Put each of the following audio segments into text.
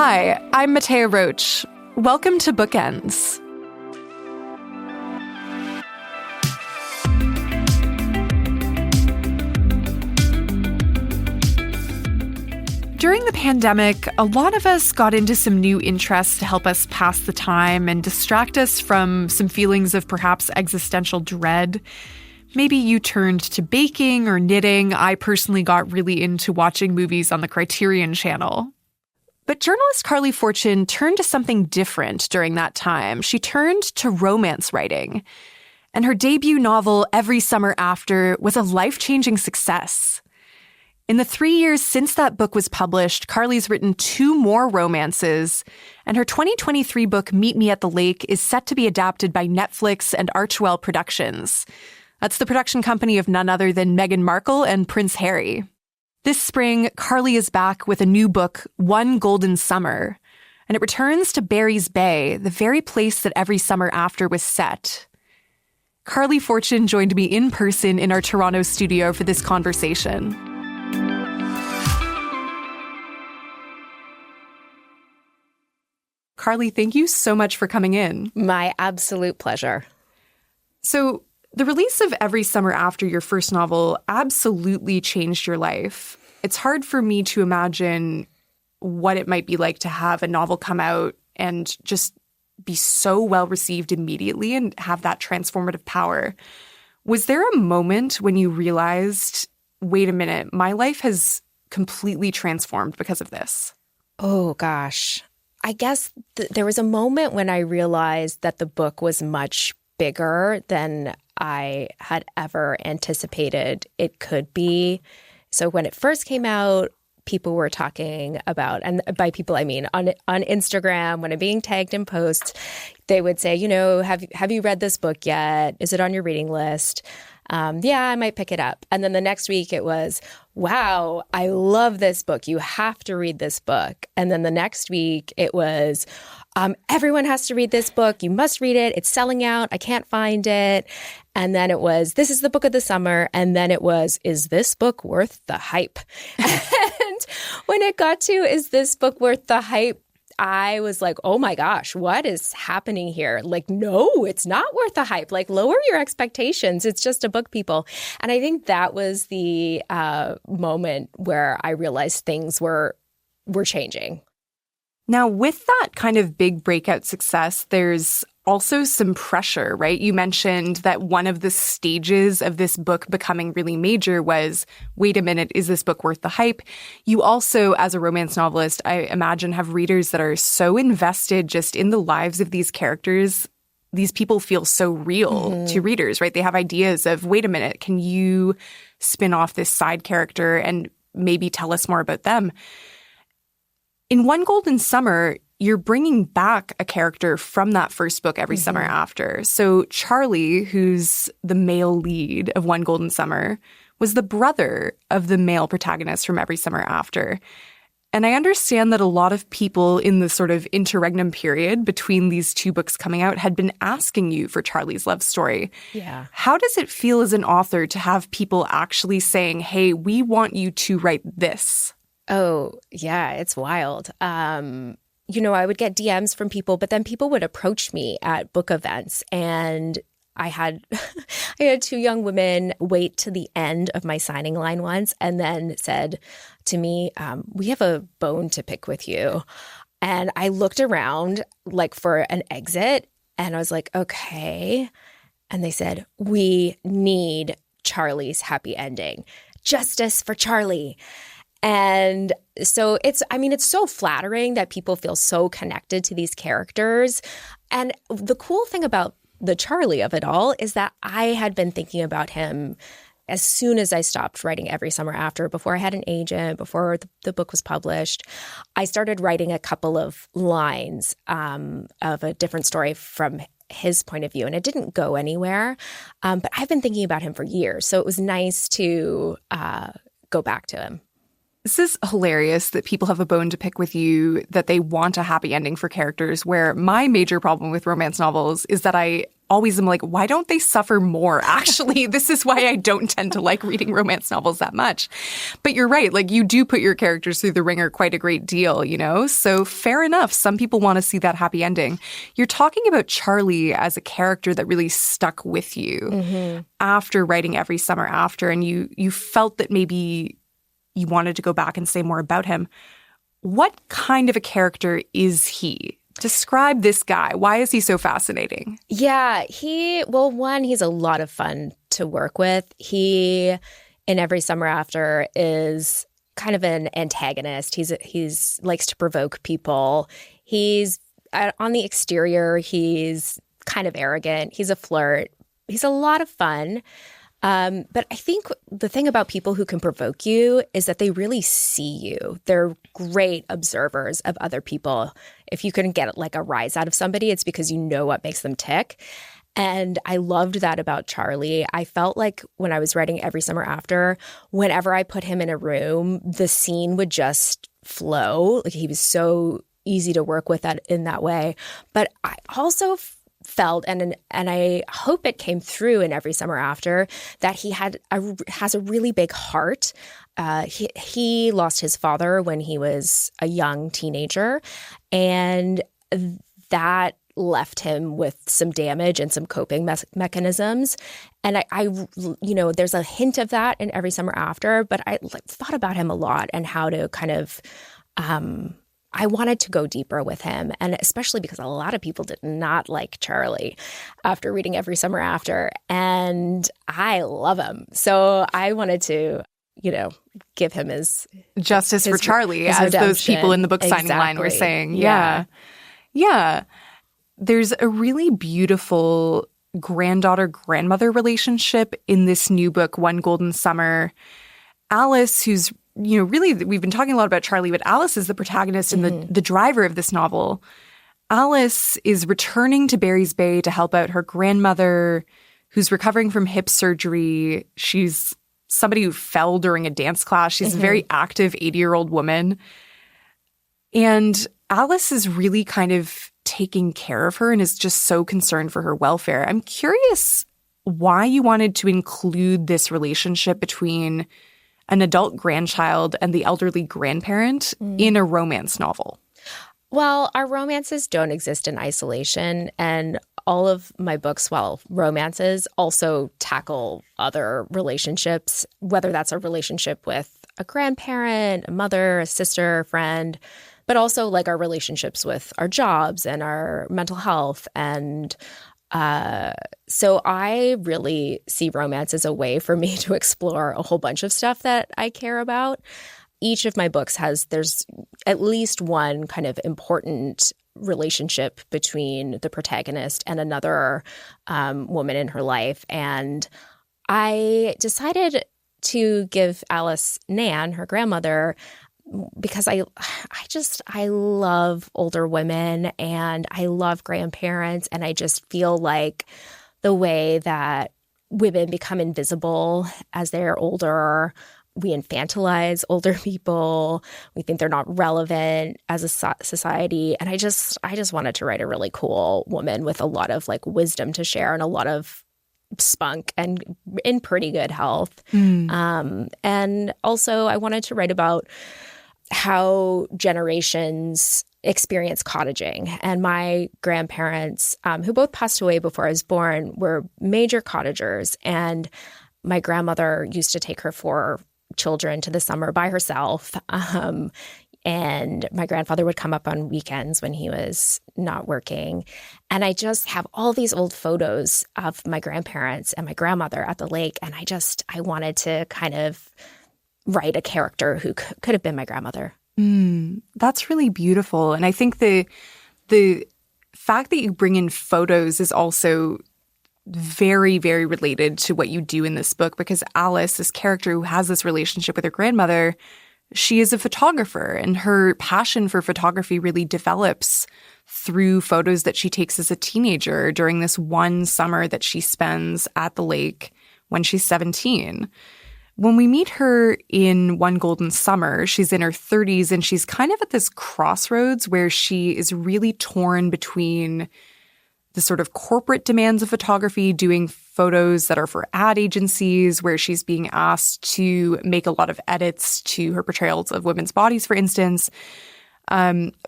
Hi, I'm Mattea Roach. Welcome to Bookends. During the pandemic, a lot of us got into some new interests to help us pass the time and distract us from some feelings of perhaps existential dread. Maybe you turned to baking or knitting. I personally got really into watching movies on the Criterion Channel. But journalist Carley Fortune turned to something different during that time. She turned to romance writing. And her debut novel, Every Summer After, was a life-changing success. In the 3 years since that book was published, Carley's written 2 more romances, and her 2023 book, Meet Me at the Lake, is set to be adapted by Netflix and Archwell Productions. That's the production company of none other than Meghan Markle and Prince Harry. This spring, Carley is back with a new book, One Golden Summer, and it returns to Barry's Bay, the very place that Every Summer After was set. Carley Fortune joined me in person in our Toronto studio for this conversation. Carley, thank you so much for coming in. My absolute pleasure. So, the release of Every Summer After, your first novel, absolutely changed your life. It's hard for me to imagine what it might be like to have a novel come out and just be so well received immediately and have that transformative power. Was there a moment when you realized, wait a minute, my life has completely transformed because of this? Oh, gosh. I guess there was a moment when I realized that the book was much bigger than I had ever anticipated it could be. So when it first came out, people were talking about, and by people I mean on Instagram, when I'm being tagged in posts, they would say, you know, have you read this book yet? Is it on your reading list? Yeah, I might pick it up. And then the next week it was, wow, I love this book. You have to read this book. And then the next week it was, everyone has to read this book. You must read it. It's selling out. I can't find it. And then it was, this is the book of the summer. And then it was, is this book worth the hype? And when it got to, is this book worth the hype? I was like, oh my gosh, what is happening here? Like, no, it's not worth the hype. Like, lower your expectations. It's just a book, people. And I think that was the moment where I realized things were changing. Now, with that kind of big breakout success, there's also some pressure, right? You mentioned that one of the stages of this book becoming really major was, wait a minute, is this book worth the hype? You also, as a romance novelist, I imagine have readers that are so invested just in the lives of these characters. These people feel so real to readers, right? They have ideas of, wait a minute, can you spin off this side character and maybe tell us more about them? In One Golden Summer, you're bringing back a character from that first book, Every Summer After. So Charlie, who's the male lead of One Golden Summer, was the brother of the male protagonist from Every Summer After. And I understand that a lot of people in the sort of interregnum period between these 2 books coming out had been asking you for Charlie's love story. Yeah. How does it feel as an author to have people actually saying, hey, we want you to write this? Oh, yeah, it's wild. You know, I would get DMs from people, but then people would approach me at book events. And I had 2 young women wait to the end of my signing line once and then said to me, we have a bone to pick with you. And I looked around like for an exit and I was like, okay. And they said, we need Charlie's happy ending. Justice for Charlie. And so it's so flattering that people feel so connected to these characters. And the cool thing about the Charlie of it all is that I had been thinking about him as soon as I stopped writing Every Summer After, before I had an agent, before the book was published. I started writing a couple of lines of a different story from his point of view, and it didn't go anywhere. But I've been thinking about him for years, so it was nice to go back to him. This is hilarious that people have a bone to pick with you, that they want a happy ending for characters, where my major problem with romance novels is that I always am like, why don't they suffer more? Actually, this is why I don't tend to like reading romance novels that much. But you're right. Like, you do put your characters through the ringer quite a great deal, you know? So fair enough. Some people want to see that happy ending. You're talking about Charlie as a character that really stuck with you after writing Every Summer After, and you felt that maybe you wanted to go back and say more about him. What kind of a character is he? Describe this guy. Why is he so fascinating? Yeah, one, he's a lot of fun to work with. He, in Every Summer After, is kind of an antagonist. He's likes to provoke people. He's on the exterior, he's kind of arrogant. He's a flirt. He's a lot of fun. But I think the thing about people who can provoke you is that they really see you. They're great observers of other people. If you couldn't get like a rise out of somebody, it's because you know what makes them tick. And I loved that about Charlie. I felt like when I was writing Every Summer After, whenever I put him in a room, the scene would just flow. Like, he was so easy to work with in that way. But I also felt, and I hope it came through in Every Summer After, that he has a really big heart. He lost his father when he was a young teenager, and that left him with some damage and some coping mechanisms. And I there's a hint of that in Every Summer After, but I thought about him a lot and how to kind of I wanted to go deeper with him, and especially because a lot of people did not like Charlie after reading Every Summer After, and I love him. So I wanted to, give him his justice for Charlie, as redemption. Those people in the book signing line were saying. Yeah. There's a really beautiful granddaughter-grandmother relationship in this new book, One Golden Summer. Alice, who's really, we've been talking a lot about Charlie, but Alice is the protagonist and the driver of this novel. Alice is returning to Barry's Bay to help out her grandmother, who's recovering from hip surgery. She's somebody who fell during a dance class. She's a very active 80-year-old woman. And Alice is really kind of taking care of her and is just so concerned for her welfare. I'm curious why you wanted to include this relationship between an adult grandchild and the elderly grandparent in a romance novel. Well, our romances don't exist in isolation, and all of my books, while romances, also tackle other relationships, whether that's a relationship with a grandparent, a mother, a sister, a friend, but also like our relationships with our jobs and our mental health. And so I really see romance as a way for me to explore a whole bunch of stuff that I care about. Each of my books there's at least one kind of important relationship between the protagonist and another woman in her life. And I decided to give Alice Nan, her grandmother, because I love older women and I love grandparents, and I just feel like the way that women become invisible as they're older, we infantilize older people, we think they're not relevant as a society, and I just wanted to write a really cool woman with a lot of like wisdom to share and a lot of spunk and in pretty good health. And also I wanted to write about how generations experience cottaging. And my grandparents, who both passed away before I was born, were major cottagers. And my grandmother used to take her 4 children to the summer by herself. And my grandfather would come up on weekends when he was not working. And I just have all these old photos of my grandparents and my grandmother at the lake. And I wanted to kind of write a character who could have been my grandmother. That's really beautiful. And I think the fact that you bring in photos is also very, very related to what you do in this book, because Alice, this character who has this relationship with her grandmother, she is a photographer, and her passion for photography really develops through photos that she takes as a teenager during this one summer that she spends at the lake when she's 17. When we meet her in One Golden Summer, she's in her 30s and she's kind of at this crossroads where she is really torn between the sort of corporate demands of photography, doing photos that are for ad agencies, where she's being asked to make a lot of edits to her portrayals of women's bodies, for instance,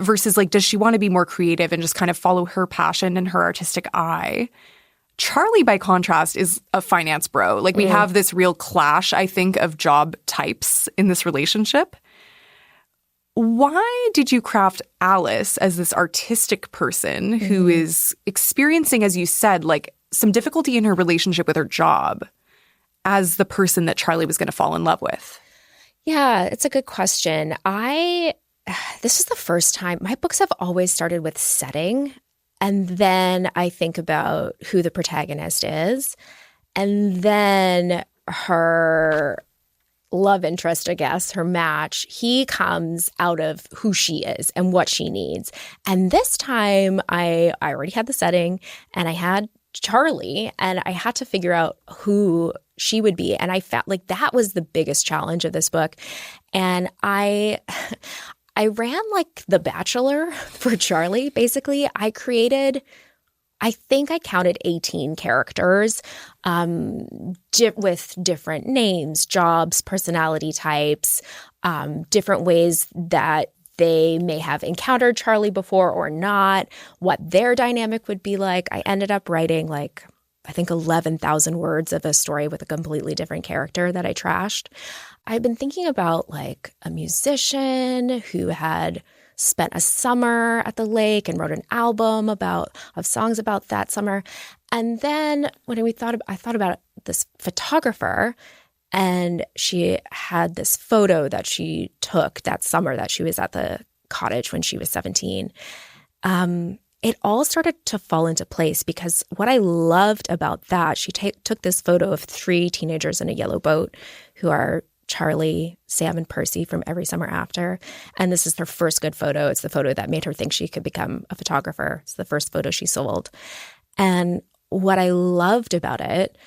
versus like, does she want to be more creative and just kind of follow her passion and her artistic eye? Charlie, by contrast, is a finance bro. Like, we have this real clash, I think, of job types in this relationship. Why did you craft Alice as this artistic person who is experiencing, as you said, like some difficulty in her relationship with her job as the person that Charlie was going to fall in love with? Yeah, it's a good question. This is the first time, my books have always started with setting, and then I think about who the protagonist is, and then her love interest, I guess, her match, he comes out of who she is and what she needs. And this time I already had the setting and I had Charlie and I had to figure out who she would be. And I felt like that was the biggest challenge of this book. And I ran like The Bachelor for Charlie, basically. I think I counted 18 characters with different names, jobs, personality types, different ways that they may have encountered Charlie before or not, what their dynamic would be like. I ended up writing like, I think 11,000 words of a story with a completely different character that I trashed. I've been thinking about like a musician who had spent a summer at the lake and wrote an album of songs about that summer. And then when I thought about this photographer, and she had this photo that she took that summer that she was at the cottage when she was 17. It all started to fall into place because what I loved about that, she took this photo of 3 teenagers in a yellow boat who are Charlie, Sam, and Percy from Every Summer After. And this is her first good photo. It's the photo that made her think she could become a photographer. It's the first photo she sold. And what I loved about it,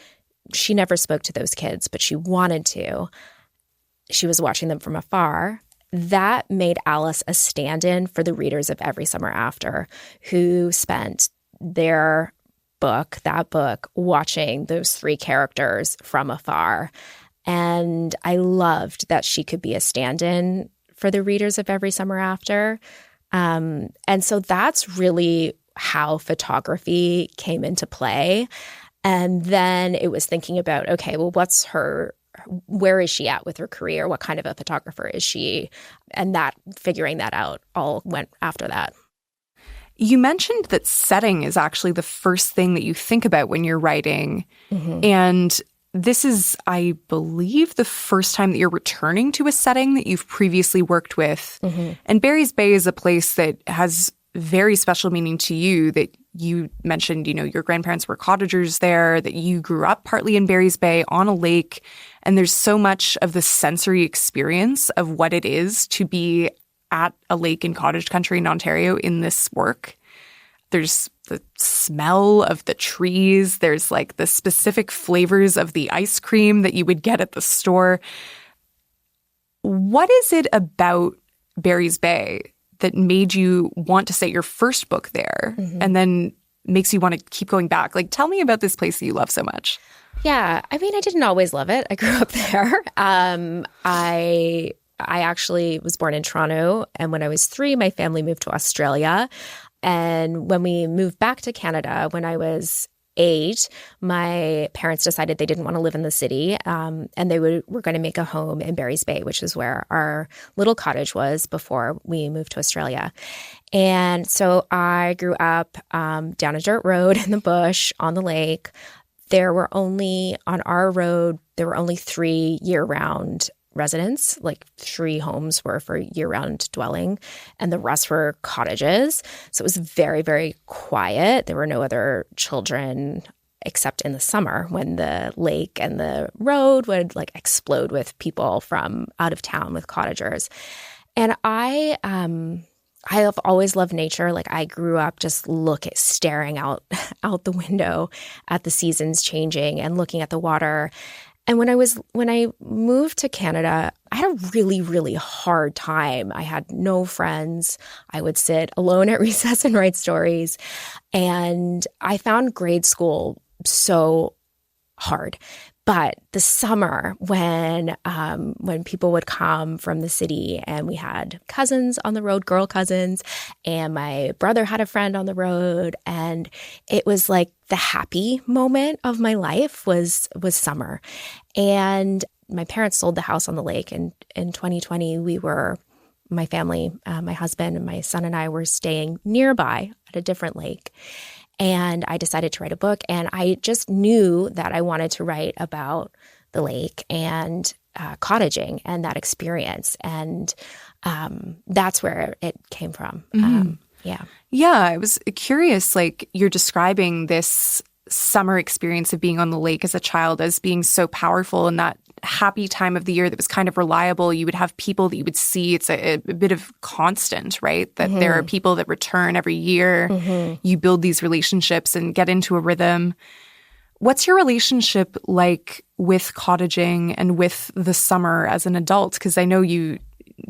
she never spoke to those kids, but she wanted to. She was watching them from afar. That made Alice a stand-in for the readers of Every Summer After, who spent that book, watching those 3 characters from afar. And I loved that she could be a stand-in for the readers of Every Summer After. And so that's really how photography came into play. And then it was thinking about, okay, well, where is she at with her career? What kind of a photographer is she? And figuring that out all went after that. You mentioned that setting is actually the first thing that you think about when you're writing. Mm-hmm. And this is, I believe, the first time that you're returning to a setting that you've previously worked with. Mm-hmm. And Barry's Bay is a place that has very special meaning to you, that you mentioned, your grandparents were cottagers there, that you grew up partly in Barry's Bay on a lake. And there's so much of the sensory experience of what it is to be at a lake in cottage country in Ontario in this work. There's the smell of the trees. There's like the specific flavors of the ice cream that you would get at the store. What is it about Barry's Bay that made you want to set your first book there, mm-hmm. and then makes you want to keep going back? Like, tell me about this place that you love so much. Yeah. I mean, I didn't always love it. I grew up there. I actually was born in Toronto, and when I was 3, my family moved to Australia. And when we moved back to Canada, when I was 8, my parents decided they didn't want to live in the city, and they were going to make a home in Barry's Bay, which is where our little cottage was before we moved to Australia. And so I grew up down a dirt road in the bush on the lake. On our road, there were only 3 year-round residents, like 3 homes were for year-round dwelling, and the rest were cottages. So it was very, very quiet. There were no other children except in the summer when the lake and the road would like explode with people from out of town with cottagers. And I have always loved nature. Like, I grew up just staring out the window at the seasons changing and looking at the water. And when I moved to Canada, I had a really, really hard time. I had no friends. I would sit alone at recess and write stories. And I found grade school so hard. But the summer when people would come from the city, and we had cousins on the road, girl cousins, and my brother had a friend on the road, and it was like the happy moment of my life was summer. And my parents sold the house on the lake, and in 2020 my family, my husband and my son and I were staying nearby at a different lake. And I decided to write a book, and I just knew that I wanted to write about the lake and cottaging and that experience. And that's where it came from. Yeah, I was curious, like you're describing this summer experience of being on the lake as a child as being so powerful, and that happy time of the year that was kind of reliable. You would have people that you would see. It's a bit of constant, right? That there are people that return every year. You build these relationships and get into a rhythm. What's your relationship like with cottaging and with the summer as an adult? Because I know you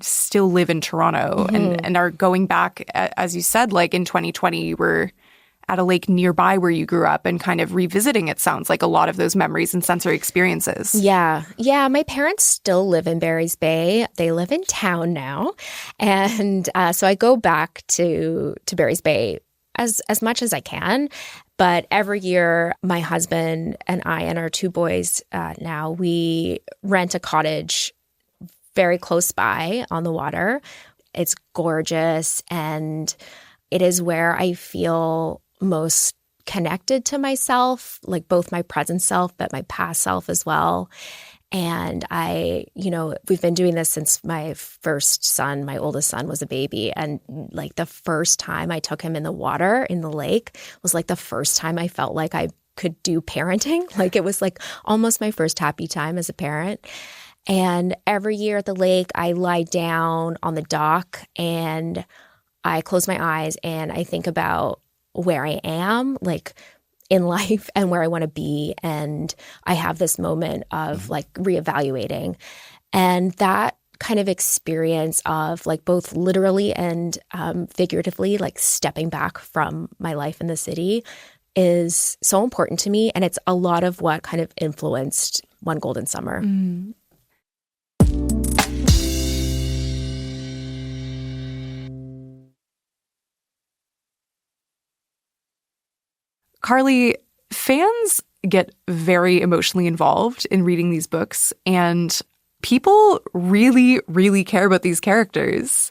still live in Toronto and are going back, as you said, like in 2020, you were at a lake nearby where you grew up and kind of revisiting, it sounds like, a lot of those memories and sensory experiences. Yeah. My parents still live in Barry's Bay. They live in town now. And so I go back to Barry's Bay as much as I can. But every year, my husband and I and our two boys now, we rent a cottage very close by on the water. It's gorgeous, and it is where I feel most connected to myself, like both my present self, but my past self as well. And we've been doing this since my first son, my oldest son, was a baby. And like the first time I took him in the water, in the lake, was like the first time I felt like I could do parenting. Like it was like almost my first happy time as a parent. And every year at the lake, I lie down on the dock and I close my eyes and I think about where I am, like in life, and where I want to be. And I have this moment of like reevaluating. And that kind of experience of like both literally and figuratively, like stepping back from my life in the city is so important to me. And it's a lot of what kind of influenced One Golden Summer. Carley, fans get very emotionally involved in reading these books, and people really, really care about these characters.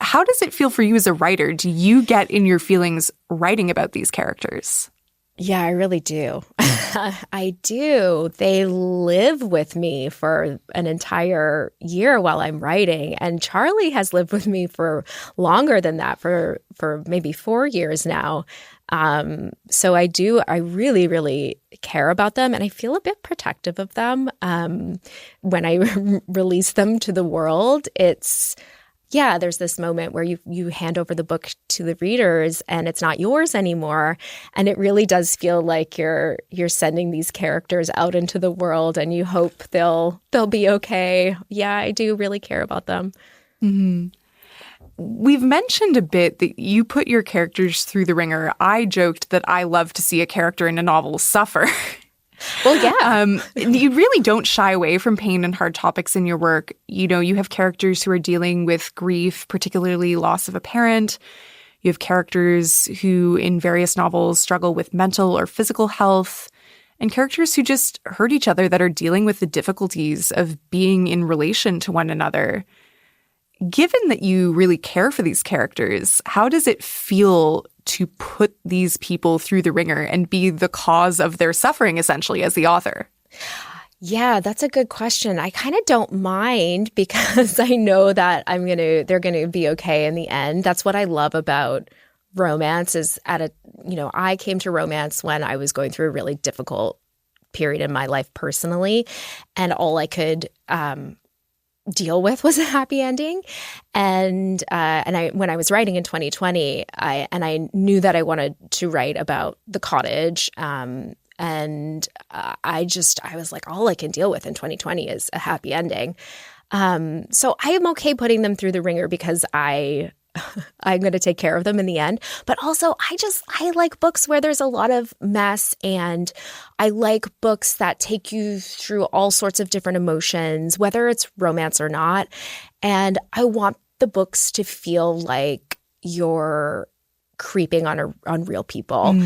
How does it feel for you as a writer? Do you get in your feelings writing about these characters? Yeah, I really do. I do. They live with me for an entire year while I'm writing. And Charlie has lived with me for longer than that, for maybe 4 years now. So I really, really care about them, and I feel a bit protective of them. When I release them to the world, there's this moment where you hand over the book to the readers and it's not yours anymore. And it really does feel like you're sending these characters out into the world and you hope they'll be okay. Yeah, I do really care about them. Mm-hmm. We've mentioned a bit that you put your characters through the ringer. I joked that I love to see a character in a novel suffer. Well, yeah. You really don't shy away from pain and hard topics in your work. You know, you have characters who are dealing with grief, particularly loss of a parent. You have characters who, in various novels, struggle with mental or physical health, and characters who just hurt each other that are dealing with the difficulties of being in relation to one another. Given that you really care for these characters, how does it feel to put these people through the ringer and be the cause of their suffering, essentially, as the author? Yeah, that's a good question. I kind of don't mind because I know that they're gonna be okay in the end. That's what I love about romance is I came to romance when I was going through a really difficult period in my life personally, and all I could deal with was a happy ending. And when I was writing in 2020, I knew that I wanted to write about the cottage, and And I was like, all I can deal with in 2020 is a happy ending. So I am okay putting them through the ringer because I'm going to take care of them in the end. But also, I like books where there's a lot of mess, and I like books that take you through all sorts of different emotions, whether it's romance or not. And I want the books to feel like you're creeping on real people.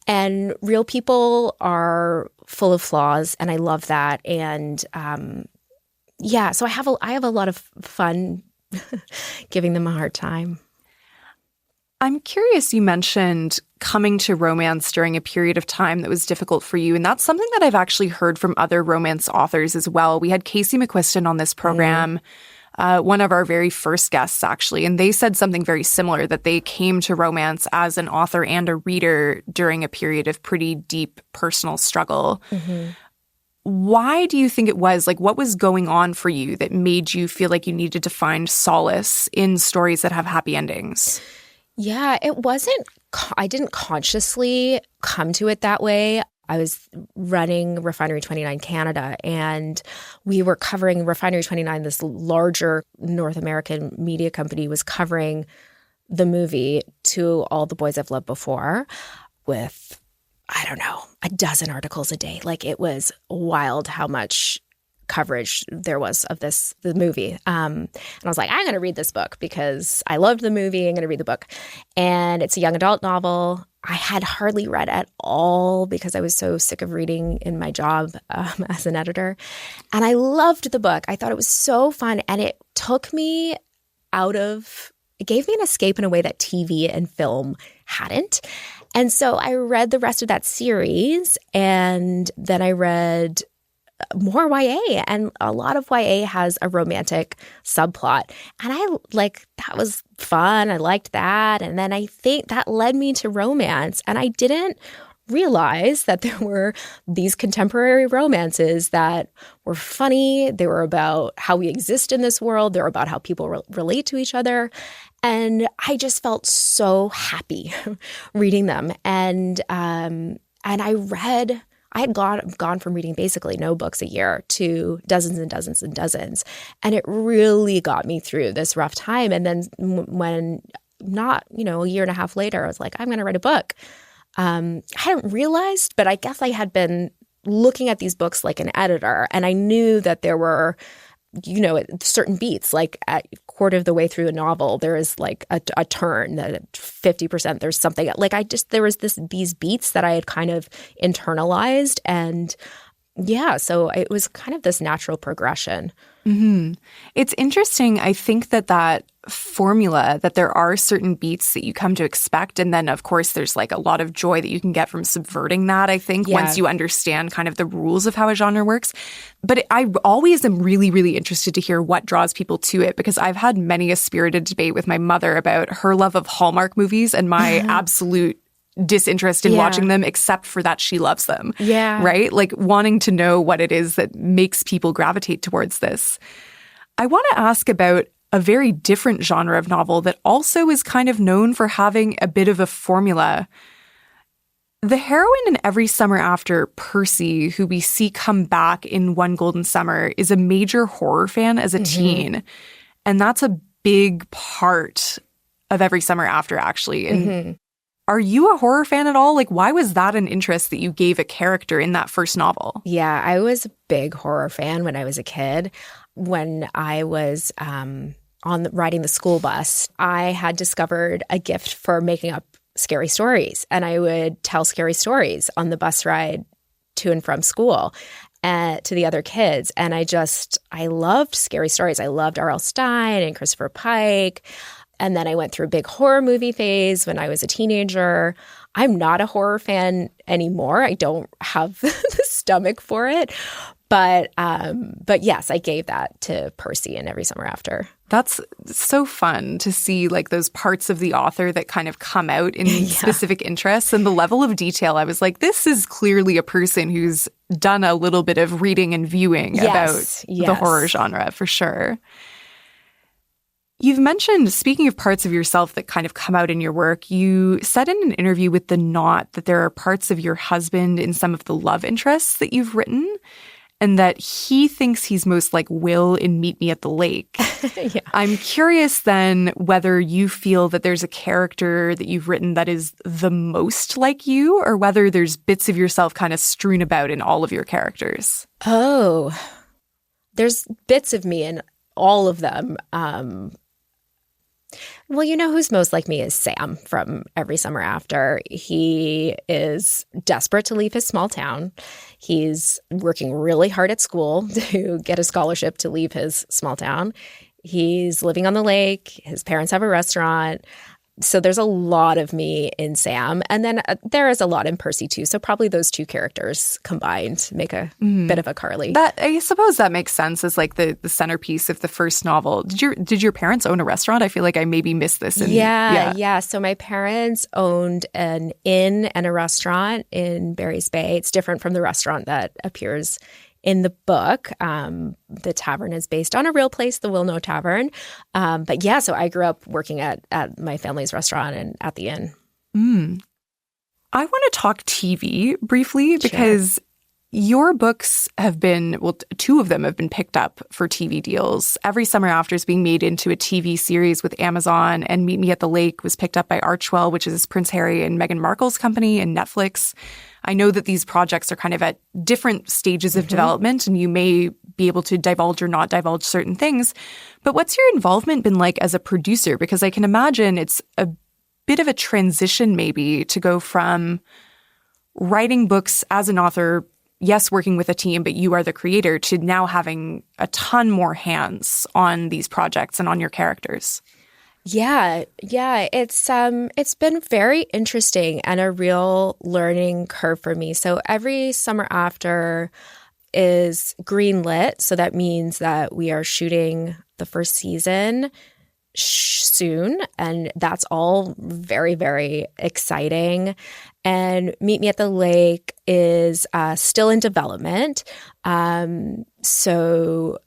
And real people are full of flaws, and I love that. And so I have a lot of fun giving them a hard time. I'm curious, you mentioned coming to romance during a period of time that was difficult for you. And that's something that I've actually heard from other romance authors as well. We had Casey McQuiston on this program, one of our very first guests, actually. And they said something very similar, that they came to romance as an author and a reader during a period of pretty deep personal struggle. Why do you think it was? Like, what was going on for you that made you feel like you needed to find solace in stories that have happy endings? Yeah, I didn't consciously come to it that way. I was running Refinery 29 Canada, and we were covering Refinery 29, this larger North American media company was covering the movie To All the Boys I've Loved Before with, I don't know, a dozen articles a day. Like, it was wild how much coverage there was of the movie. And I was like, I'm going to read this book because I loved the movie. I'm going to read the book. And it's a young adult novel. I had hardly read at all because I was so sick of reading in my job as an editor. And I loved the book. I thought it was so fun. And it took me it gave me an escape in a way that TV and film hadn't. And so I read the rest of that series, and then I read more YA, and a lot of YA has a romantic subplot. And that was fun. I liked that. And then I think that led me to romance. And I didn't realize that there were these contemporary romances that were funny. They were about how we exist in this world. They were about how people relate to each other. And I just felt so happy reading them. And I had gone from reading basically no books a year to dozens and dozens and dozens. And it really got me through this rough time. And then when a year and a half later, I was like, I'm going to write a book. I hadn't realized, but I guess I had been looking at these books like an editor. And I knew that there were, certain beats, like at a quarter of the way through a novel, there is like a turn that at 50%, there's something like there was these beats that I had kind of internalized. And yeah, so it was kind of this natural progression. Mm-hmm. It's interesting. I think that formula, that there are certain beats that you come to expect. And then, of course, there's like a lot of joy that you can get from subverting that, I think, once you understand kind of the rules of how a genre works. But I always am really, really interested to hear what draws people to it, because I've had many a spirited debate with my mother about her love of Hallmark movies and my absolute disinterest in watching them, except for that she loves them. Yeah. Right? Like wanting to know what it is that makes people gravitate towards this. I want to ask about a very different genre of novel that also is kind of known for having a bit of a formula. The heroine in Every Summer After, Percy, who we see come back in One Golden Summer, is a major horror fan as a teen. And that's a big part of Every Summer After, actually. And are you a horror fan at all? Like, why was that an interest that you gave a character in that first novel? Yeah, I was a big horror fan when I was a kid. When I was riding the school bus, I had discovered a gift for making up scary stories. And I would tell scary stories on the bus ride to and from school to the other kids. And I loved scary stories. I loved R.L. Stine and Christopher Pike. And then I went through a big horror movie phase when I was a teenager. I'm not a horror fan anymore. I don't have the stomach for it. But yes, I gave that to Percy in Every Summer After. That's so fun to see, like, those parts of the author that kind of come out in specific interests, and the level of detail. I was like, this is clearly a person who's done a little bit of reading and viewing about the horror genre, for sure. You've mentioned, speaking of parts of yourself that kind of come out in your work, you said in an interview with The Knot that there are parts of your husband in some of the love interests that you've written, and that he thinks he's most like Will in Meet Me at the Lake. Yeah. I'm curious then whether you feel that there's a character that you've written that is the most like you, or whether there's bits of yourself kind of strewn about in all of your characters. Oh, there's bits of me in all of them. Well, you know who's most like me is Sam from Every Summer After. He is desperate to leave his small town. He's working really hard at school to get a scholarship to leave his small town. He's living on the lake. His parents have a restaurant. So there's a lot of me in Sam. And then there is a lot in Percy, too. So probably those two characters combined make a bit of a Carley. That, I suppose that makes sense as like the centerpiece of the first novel. Did your parents own a restaurant? I feel like I maybe missed this. Yeah. So my parents owned an inn and a restaurant in Barry's Bay. It's different from the restaurant that appears in the book. The tavern is based on a real place, the Wilno Tavern. But yeah, so I grew up working at my family's restaurant and at the inn. I want to talk TV briefly because your books have been, well, two of them have been picked up for TV deals. Every Summer After is being made into a TV series with Amazon, and Meet Me at the Lake was picked up by Archwell, which is Prince Harry and Meghan Markle's company, and Netflix. I know that these projects are kind of at different stages of development, and you may be able to divulge or not divulge certain things. But what's your involvement been like as a producer? Because I can imagine it's a bit of a transition maybe to go from writing books as an author, yes, working with a team, but you are the creator, to now having a ton more hands on these projects and on your characters. Yeah. It's been very interesting and a real learning curve for me. So Every Summer After is greenlit. So that means that we are shooting the first season soon. And that's all very, very exciting. And Meet Me at the Lake is still in development. So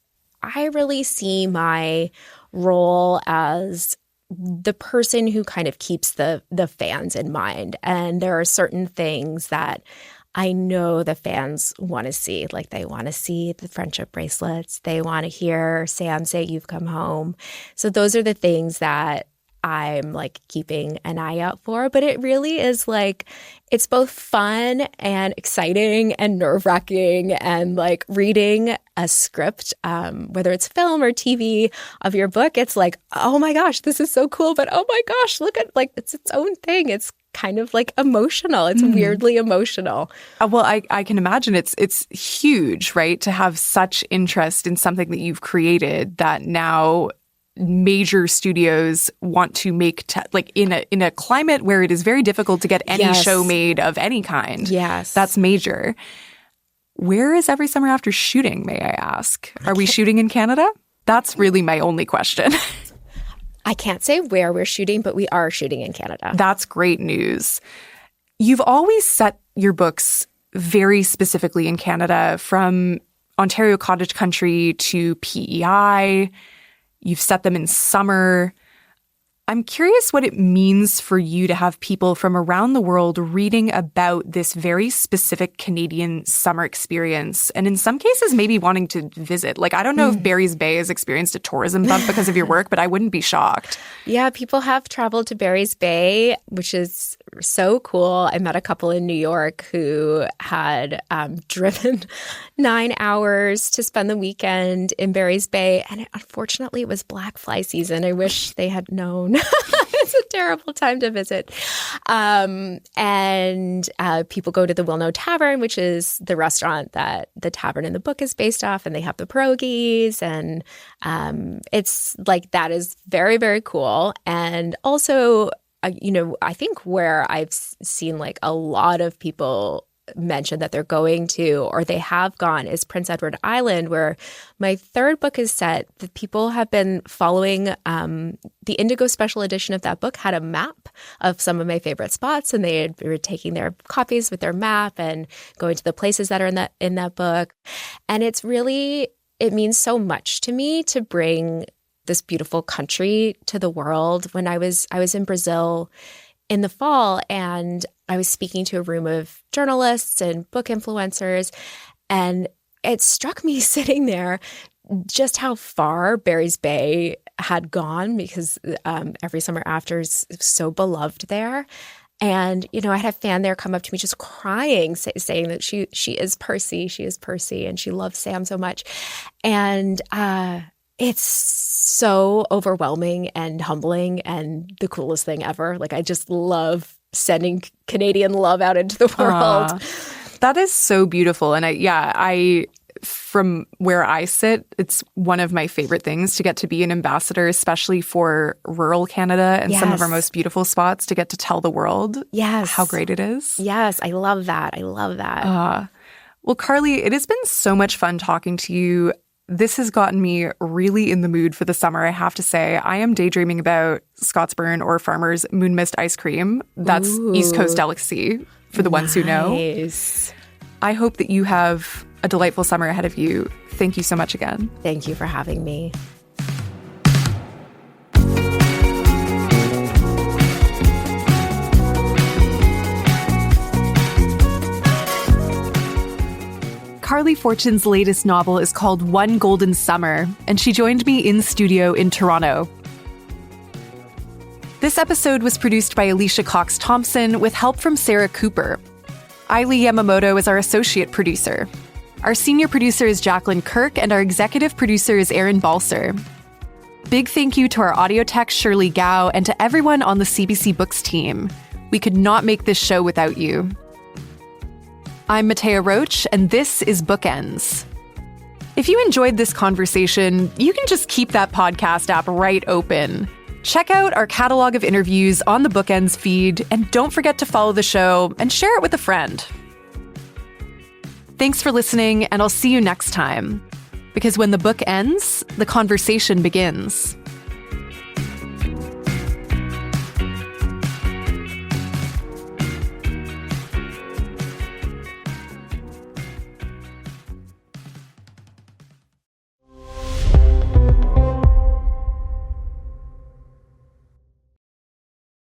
I really see my role as the person who kind of keeps the fans in mind. And there are certain things that I know the fans want to see. Like they want to see the friendship bracelets. They want to hear Sam say, "You've come home." So those are the things that I'm like keeping an eye out for. But it really is like, it's both fun and exciting and nerve-wracking, and like reading a script, whether it's film or TV of your book, it's like, oh my gosh, this is so cool. But oh my gosh, look at, like, it's its own thing. It's kind of like emotional. It's weirdly emotional. Well, I can imagine it's huge, right? To have such interest in something that you've created that now major studios want to make like in a climate where it is very difficult to get any show made of any kind. Yes. That's major. Where is Every Summer After shooting, may I ask? Are we shooting in Canada? That's really my only question. I can't say where we're shooting, but we are shooting in Canada. That's great news. You've always set your books very specifically in Canada, from Ontario cottage country to PEI. You've set them in summer. I'm curious what it means for you to have people from around the world reading about this very specific Canadian summer experience, and in some cases maybe wanting to visit. Like, I don't know if Barry's Bay has experienced a tourism bump because of your work, but I wouldn't be shocked. Yeah, people have traveled to Barry's Bay, which is so cool. I met a couple in New York who had driven 9 hours to spend the weekend in Barry's Bay, and unfortunately it was black fly season. I wish they had known. It's a terrible time to visit. And people go to the Wilno Tavern, which is the restaurant that the tavern in the book is based off, and they have the pierogies. And it's like, that is very, very cool. And also, I think where I've seen like a lot of people mention that they're going to, or they have gone, is Prince Edward Island, where my third book is set. The people have been following the Indigo special edition of that book had a map of some of my favorite spots, and they were taking their copies with their map and going to the places that are in that book. And it means so much to me to bring this beautiful country to the world. When I was in Brazil in the fall, and I was speaking to a room of journalists and book influencers, and it struck me sitting there just how far Barry's Bay had gone, because Every Summer After is so beloved there. And, I had a fan there come up to me just crying, saying that she is Percy, and she loves Sam so much. And it's so overwhelming and humbling and the coolest thing ever. Like, I just love sending Canadian love out into the world. That is so beautiful. And I from where I sit, it's one of my favorite things to get to be an ambassador, especially for rural Canada and some of our most beautiful spots, to get to tell the world how great it is. Yes, I love that. Well, Carley, it has been so much fun talking to you. This has gotten me really in the mood for the summer, I have to say. I am daydreaming about Scotsburn or Farmer's Moon Mist ice cream. That's East Coast delicacy for the ones who know. I hope that you have a delightful summer ahead of you. Thank you so much again. Thank you for having me. Carley Fortune's latest novel is called One Golden Summer, and she joined me in studio in Toronto. This episode was produced by Alicia Cox-Thompson with help from Sarah Cooper. Ailey Yamamoto is our associate producer. Our senior producer is Jacqueline Kirk, and our executive producer is Aaron Balser. Big thank you to our audio tech, Shirley Gao, and to everyone on the CBC Books team. We could not make this show without you. I'm Mattea Roach, and this is Bookends. If you enjoyed this conversation, you can just keep that podcast app right open. Check out our catalog of interviews on the Bookends feed, and don't forget to follow the show and share it with a friend. Thanks for listening, and I'll see you next time. Because when the book ends, the conversation begins.